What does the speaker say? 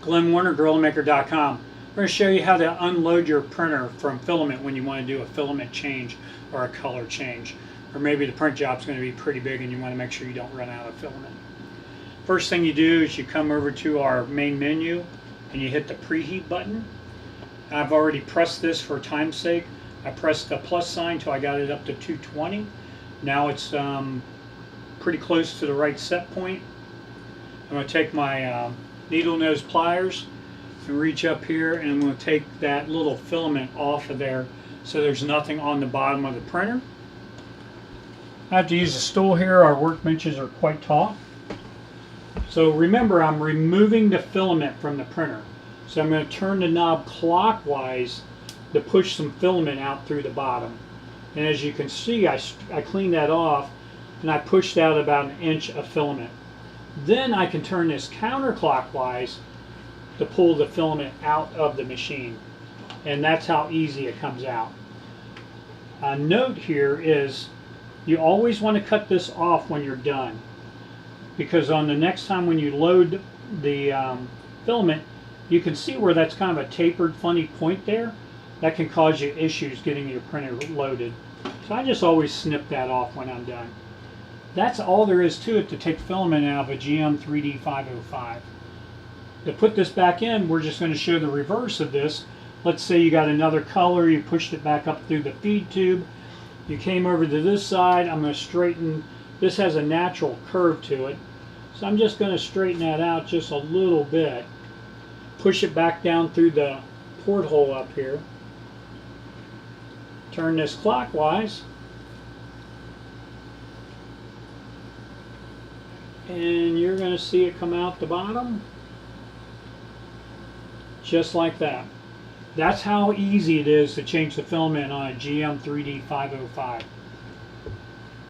Glenn Warner, GorillaMaker.com. We're going to show you how to unload your printer from filament when you want to do a filament change or a color change. Or maybe the print job's going to be pretty big and you want to make sure you don't run out of filament. First thing you do is you come over to our main menu and you hit the preheat button. I've already pressed this for time's sake. I pressed the plus sign till I got it up to 220. Now it's pretty close to the right set point. I'm going to take my needle nose pliers and reach up here, and I'm going to take that little filament off of there so there's nothing on the bottom of the printer. I have to use a stool here. Our workbenches are quite tall. So remember, I'm removing the filament from the printer. So I'm going to turn the knob clockwise to push some filament out through the bottom. And as you can see, I cleaned that off and I pushed out about 1 inch of filament. Then I can turn this counterclockwise to pull the filament out of the machine. And that's how easy it comes out. A note here is you always want to cut this off when you're done, because on the next time when you load the filament, you can see where that's kind of a tapered funny point there. That can cause you issues getting your printer loaded. So I just always snip that off when I'm done. That's all there is to it to take filament out of a GM3d505. To put this back in, we're just going to show the reverse of this. Let's say you got another color, you pushed it back up through the feed tube, you came over to this side. I'm going to straighten. This has a natural curve to it, so I'm just going to straighten that out just a little bit. Push it back down through the porthole up here. Turn this clockwise. And you're going to see it come out the bottom. Just like that. That's how easy it is to change the filament on a GM3d505.